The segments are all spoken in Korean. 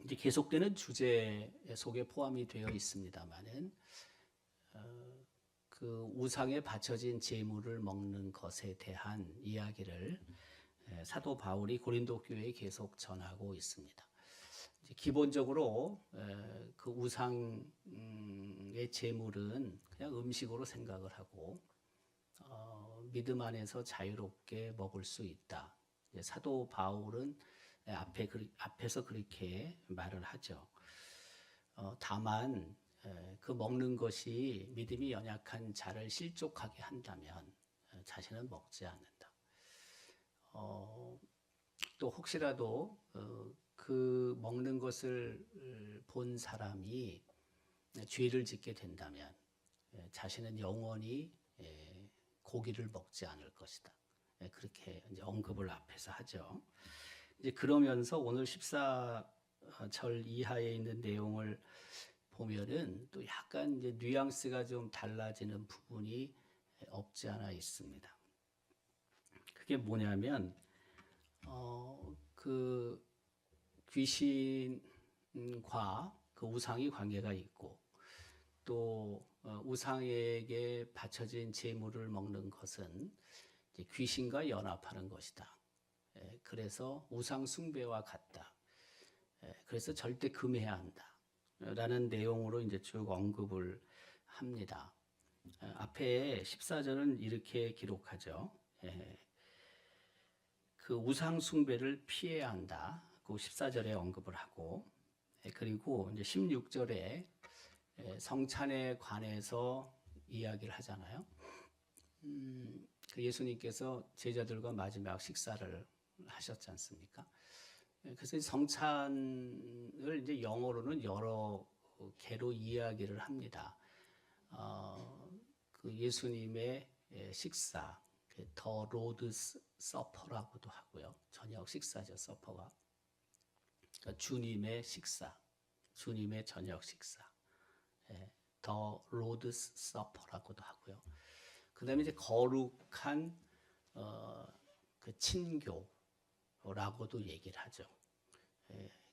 이제 계속되는 주제 속에 포함이 되어 있습니다만은 그 우상에 바쳐진 제물을 먹는 것에 대한 이야기를 사도 바울이 고린도 교회에 계속 전하고 있습니다. 이제 기본적으로 그 우상의 제물은 그냥 음식으로 생각을 하고 믿음 안에서 자유롭게 먹을 수 있다. 사도 바울은 앞에서 그렇게 말을 하죠. 다만 그 먹는 것이 믿음이 연약한 자를 실족하게 한다면 자신은 먹지 않는다. 또 혹시라도 그 먹는 것을 본 사람이 죄를 짓게 된다면 자신은 영원히 고기를 먹지 않을 것이다. 그렇게 이제 언급을 앞에서 하죠. 이제 그러면서 오늘 14절 이하에 있는 내용을 보면은 또 약간 이제 뉘앙스가 좀 달라지는 부분이 없지 않아 있습니다. 그게 뭐냐면 그 귀신과 그 우상이 관계가 있고 또 우상에게 바쳐진 제물을 먹는 것은 귀신과 연합하는 것이다. 그래서 우상 숭배와 같다. 그래서 절대 금해야 한다. 라는 내용으로 이제 쭉 언급을 합니다. 앞에 14절은 이렇게 기록하죠. 그 우상 숭배를 피해야 한다. 그 14절에 언급을 하고 그리고 이제 16절에 성찬에 관해서 이야기를 하잖아요. 그 예수님께서 제자들과 마지막 식사를 하셨지 않습니까? 그래서 성찬을 이제 영어로는 여러 개로 이야기를 합니다. 그 예수님의 식사, 더 로드 서퍼라고도 하고요. 저녁 식사죠, 서퍼가. 그러니까 주님의 식사, 주님의 저녁 식사. 더 로드 서퍼라고도 하고요. 그다음에 이제 거룩한 그 친교라고도 얘기를 하죠.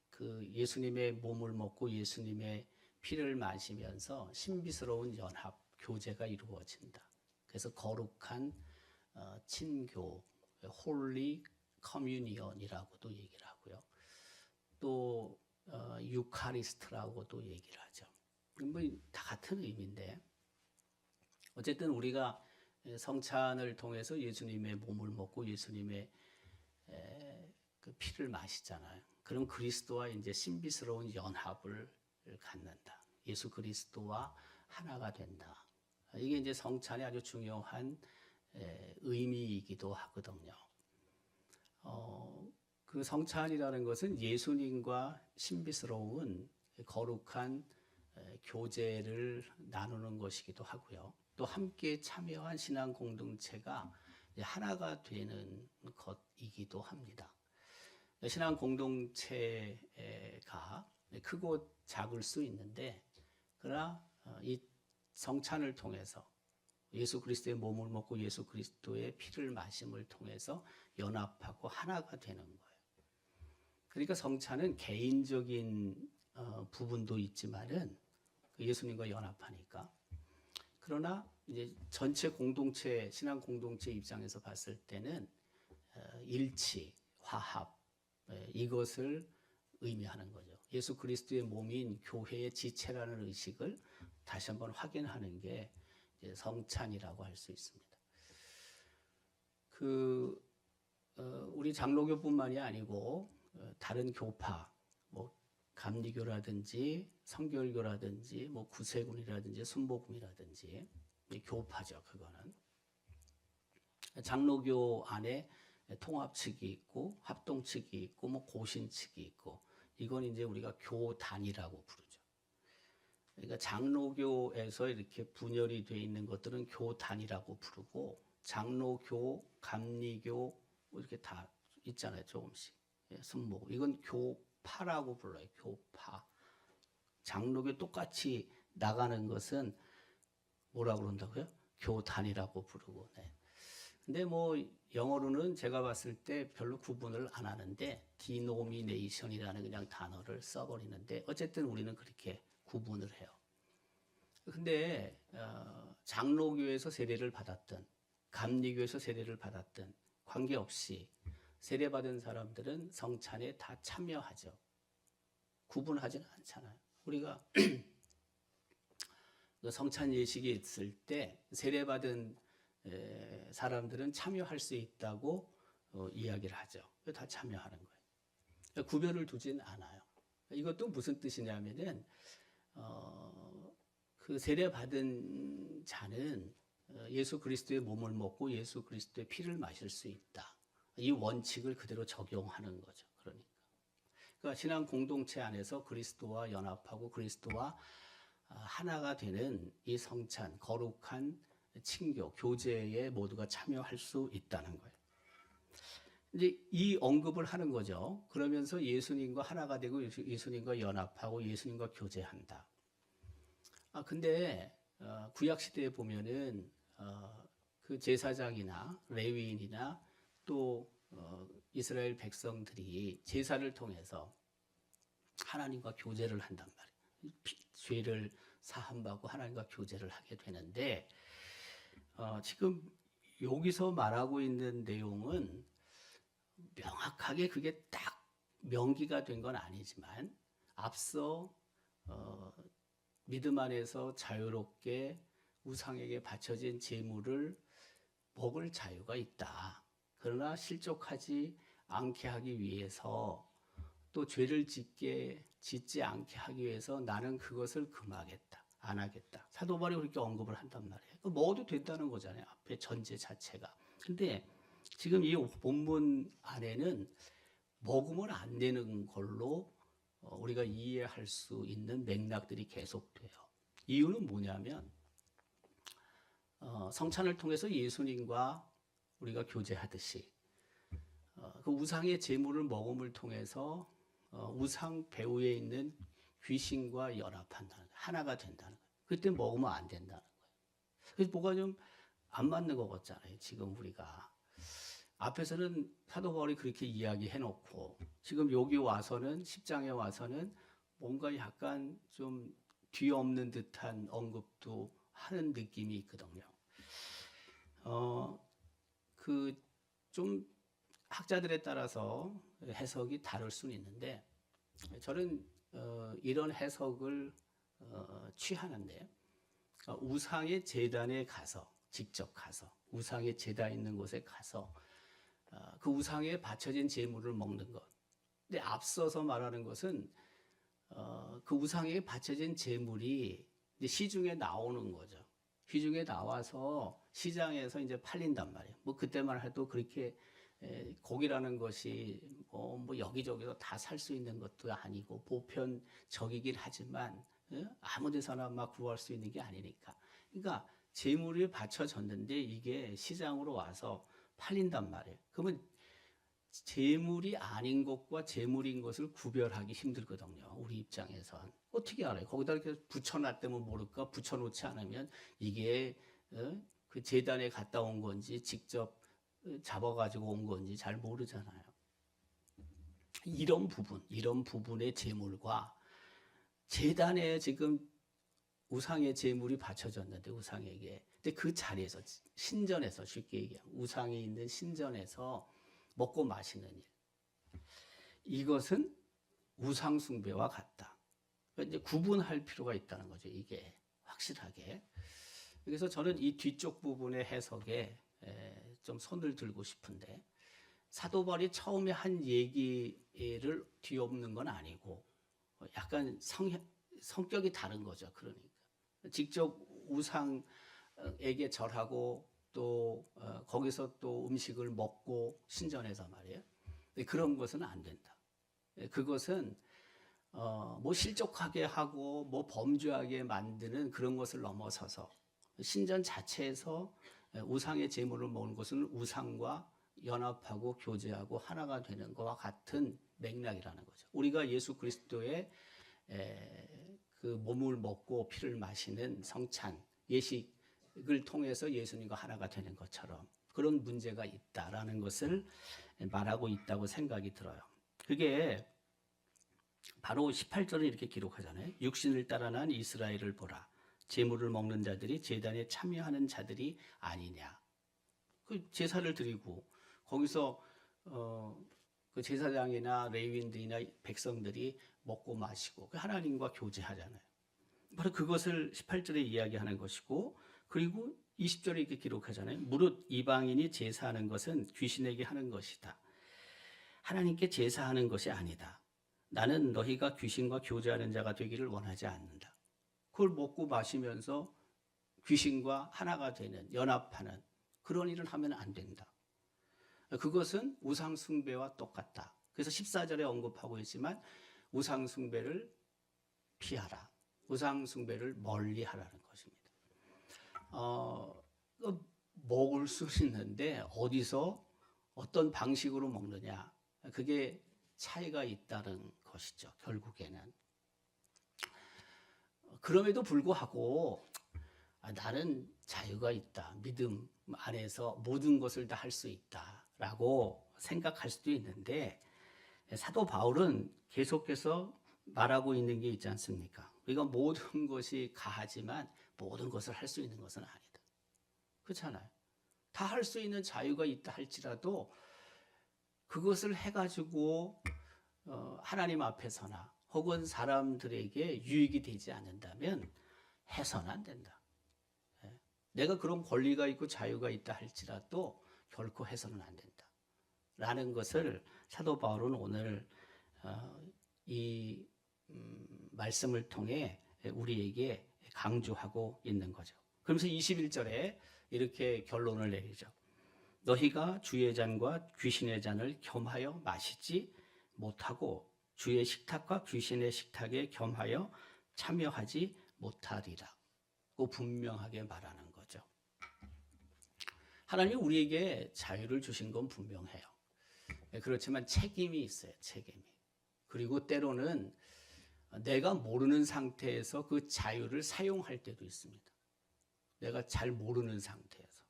그 예수님의 몸을 먹고 예수님의 피를 마시면서 신비스러운 연합, 교제가 이루어진다. 그래서 거룩한 친교, 홀리 커뮤니언이라고도 얘기를 하고요. 또 유카리스트라고도 얘기를 하죠. 뭐 다 같은 의미인데 어쨌든 우리가 성찬을 통해서 예수님의 몸을 먹고 예수님의 그 피를 마시잖아요. 그럼 그리스도와 이제 신비스러운 연합을 갖는다. 예수 그리스도와 하나가 된다. 이게 이제 성찬의 아주 중요한 의미이기도 하거든요. 그 성찬이라는 것은 예수님과 신비스러운 거룩한 교제를 나누는 것이기도 하고요. 또 함께 참여한 신앙 공동체가 하나가 되는 것이기도 합니다. 신앙 공동체가 크고 작을 수 있는데 그러나 이 성찬을 통해서 예수 그리스도의 몸을 먹고 예수 그리스도의 피를 마심을 통해서 연합하고 하나가 되는 거예요. 그러니까 성찬은 개인적인 부분도 있지만은 예수님과 연합하니까. 그러나 이제 전체 공동체, 신앙 공동체 입장에서 봤을 때는 일치, 화합, 이것을 의미하는 거죠. 예수 그리스도의 몸인 교회의 지체라는 의식을 다시 한번 확인하는 게 성찬이라고 할 수 있습니다. 우리 장로교뿐만이 아니고 다른 교파, 뭐 감리교라든지 성결교라든지 뭐 구세군이라든지 순복음이라든지 교파죠. 그거는 장로교 안에 통합 측이 있고 합동 측이 있고 뭐 고신 측이 있고 이건 이제 우리가 교단이라고 부르죠. 그러니까 장로교에서 이렇게 분열이 되어 있는 것들은 교단이라고 부르고 장로교, 감리교 이렇게 다 있잖아요. 조금씩. 순복 이건 교파라고 불러요. 교파. 장로교 똑같이 나가는 것은 뭐라고 그런다고요? 교단이라고 부르고. 네. 근데 뭐 영어로는 제가 봤을 때 별로 구분을 안 하는데 denomination이라는 그냥 단어를 써버리는데 어쨌든 우리는 그렇게 구분을 해요. 근데 장로교에서 세례를 받았든 감리교에서 세례를 받았든 관계없이 세례받은 사람들은 성찬에 다 참여하죠. 구분하지는 않잖아요. 우리가 성찬 예식이 있을 때 세례받은 사람들은 참여할 수 있다고 이야기를 하죠. 다 참여하는 거예요. 그러니까 구별을 두진 않아요. 이것도 무슨 뜻이냐면은 그 세례받은 자는 예수 그리스도의 몸을 먹고 예수 그리스도의 피를 마실 수 있다. 이 원칙을 그대로 적용하는 거죠. 그러니까 신앙 공동체 안에서 그리스도와 연합하고 그리스도와 하나가 되는 이 성찬, 거룩한 친교, 교제에 모두가 참여할 수 있다는 거예요. 이제 이 언급을 하는 거죠. 그러면서 예수님과 하나가 되고 예수님과 연합하고 예수님과 교제한다. 근데 구약 시대에 보면은 그 제사장이나 레위인이나 또 이스라엘 백성들이 제사를 통해서 하나님과 교제를 한단 말이에요. 죄를 사함받고 하나님과 교제를 하게 되는데 지금 여기서 말하고 있는 내용은 명확하게 그게 딱 명기가 된 건 아니지만 앞서 믿음 안에서 자유롭게 우상에게 바쳐진 제물을 먹을 자유가 있다. 그러나 실족하지 않게 하기 위해서 또 죄를 짓지 않게 하기 위해서 나는 그것을 금하겠다. 안 하겠다. 사도 바울이 그렇게 언급을 한단 말이에요. 먹어도 된다는 거잖아요. 앞에 전제 자체가. 근데 지금 이 본문 안에는 먹으면 안 되는 걸로 우리가 이해할 수 있는 맥락들이 계속돼요. 이유는 뭐냐면 성찬을 통해서 예수님과 우리가 교제하듯이 그 우상의 제물을 먹음을 통해서 우상 배후에 있는 귀신과 연합한다는 거예요. 하나가 된다는 거예요. 그때 먹으면 안 된다는 거예요. 그래서 뭐가 좀 안 맞는 것 같잖아요. 지금 우리가 앞에서는 사도 바울이 그렇게 이야기해 놓고 지금 여기 와서는 10장에 와서는 뭔가 약간 좀 뒤엎는 듯한 언급도 하는 느낌이 있거든요. 그 좀 학자들에 따라서 해석이 다를 수는 있는데 저는 이런 해석을 취하는데 우상의 제단에 가서 직접 가서 우상의 제단 있는 곳에 가서 그 우상에 바쳐진 제물을 먹는 것. 근데 앞서서 말하는 것은 그 우상에 바쳐진 제물이 이제 시중에 나오는 거죠. 시중에 나와서 시장에서 이제 팔린단 말이에요. 뭐 그때만 해도 그렇게 고기라는 것이 뭐 여기저기서 다 살 수 있는 것도 아니고 보편적이긴 하지만 아무 데서나 막 구할 수 있는 게 아니니까. 그러니까 제물이 바쳐졌는데 이게 시장으로 와서 팔린단 말이에요. 그러면 제물이 아닌 것과 제물인 것을 구별하기 힘들거든요. 우리 입장에선. 어떻게 알아요? 거기다 이렇게 붙여놨다면 모를까? 붙여놓지 않으면 이게 그 제단에 갔다 온 건지 직접 잡아가지고 온 건지 잘 모르잖아요. 이런 부분의 제물과 제단에 지금 우상의 제물이 바쳐졌는데 우상에게. 근데 그 자리에서 신전에서 쉽게 얘기하면 우상이 있는 신전에서 먹고 마시는 일. 이것은 우상 숭배와 같다. 그러니까 이제 구분할 필요가 있다는 거죠. 이게 확실하게. 그래서 저는 이 뒤쪽 부분의 해석에 좀 손을 들고 싶은데 사도 바울이 처음에 한 얘기를 뒤엎는 건 아니고 약간 성격이 다른 거죠. 그러니까 직접 우상에게 절하고 또 거기서 또 음식을 먹고 신전에서 말이에요. 그런 것은 안 된다. 그것은 뭐 실족하게 하고 뭐 범죄하게 만드는 그런 것을 넘어서서 신전 자체에서 우상의 제물을 먹는 것은 우상과 연합하고 교제하고 하나가 되는 것과 같은 맥락이라는 거죠. 우리가 예수 그리스도의 그 몸을 먹고 피를 마시는 성찬, 예식을 통해서 예수님과 하나가 되는 것처럼 그런 문제가 있다라는 것을 말하고 있다고 생각이 들어요. 그게 바로 18절에 이렇게 기록하잖아요. 육신을 따라 난 이스라엘을 보라. 제물을 먹는 자들이 제단에 참여하는 자들이 아니냐. 그 제사를 드리고 거기서 그 제사장이나 레위인들이나 백성들이 먹고 마시고 하나님과 교제하잖아요. 바로 그것을 18절에 이야기하는 것이고, 그리고 20절에 이렇게 기록하잖아요. 무릇 이방인이 제사하는 것은 귀신에게 하는 것이다. 하나님께 제사하는 것이 아니다. 나는 너희가 귀신과 교제하는 자가 되기를 원하지 않는다. 그걸 먹고 마시면서 귀신과 하나가 되는, 연합하는 그런 일을 하면 안 된다. 그것은 우상 숭배와 똑같다. 그래서 14절에 언급하고 있지만 우상 숭배를 피하라. 우상 숭배를 멀리 하라는 것입니다. 먹을 수 있는데 어디서 어떤 방식으로 먹느냐, 그게 차이가 있다는 것이죠. 결국에는. 그럼에도 불구하고 나는 자유가 있다. 믿음 안에서 모든 것을 다 할 수 있다라고 생각할 수도 있는데, 사도 바울은 계속해서 말하고 있는 게 있지 않습니까? 우리가 모든 것이 가하지만 모든 것을 할 수 있는 것은 아니다. 그렇잖아요. 다 할 수 있는 자유가 있다 할지라도 그것을 해가지고 하나님 앞에서나 혹은 사람들에게 유익이 되지 않는다면 해서는 안 된다. 내가 그런 권리가 있고 자유가 있다 할지라도 결코 해서는 안 된다. 라는 것을 사도 바울은 오늘 이 말씀을 통해 우리에게 강조하고 있는 거죠. 그러면서 21절에 이렇게 결론을 내리죠. 너희가 주의 잔과 귀신의 잔을 겸하여 마시지 못하고 주의 식탁과 귀신의 식탁에 겸하여 참여하지 못하리라. 고 분명하게 말하는 거죠. 하나님이 우리에게 자유를 주신 건 분명해요. 그렇지만 책임이 있어요. 책임이. 그리고 때로는 내가 모르는 상태에서 그 자유를 사용할 때도 있습니다. 내가 잘 모르는 상태에서.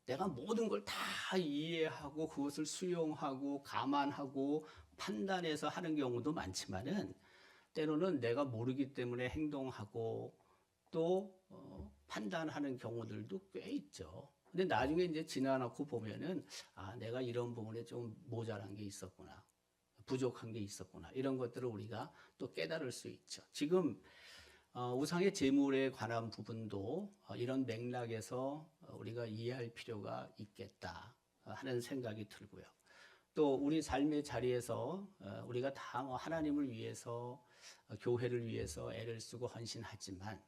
내가 모든 걸 다 이해하고 그것을 수용하고 감안하고 판단해서 하는 경우도 많지만은 때로는 내가 모르기 때문에 행동하고 또 판단하는 경우들도 꽤 있죠. 근데 나중에 이제 지나놓고 보면은 내가 이런 부분에 좀 모자란 게 있었구나. 부족한 게 있었구나. 이런 것들을 우리가 또 깨달을 수 있죠. 지금 우상의 제물에 관한 부분도 이런 맥락에서 우리가 이해할 필요가 있겠다 하는 생각이 들고요. 또 우리 삶의 자리에서 우리가 다 하나님을 위해서 교회를 위해서 애를 쓰고 헌신하지만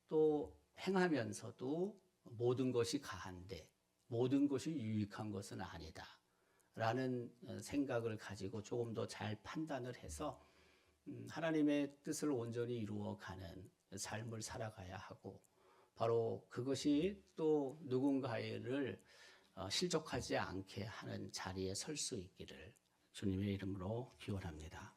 또 행하면서도 모든 것이 가한데 모든 것이 유익한 것은 아니다 라는 생각을 가지고 조금 더 잘 판단을 해서 하나님의 뜻을 온전히 이루어가는 삶을 살아가야 하고, 바로 그것이 또 누군가를 실족하지 않게 하는 자리에 설 수 있기를 주님의 이름으로 기원합니다.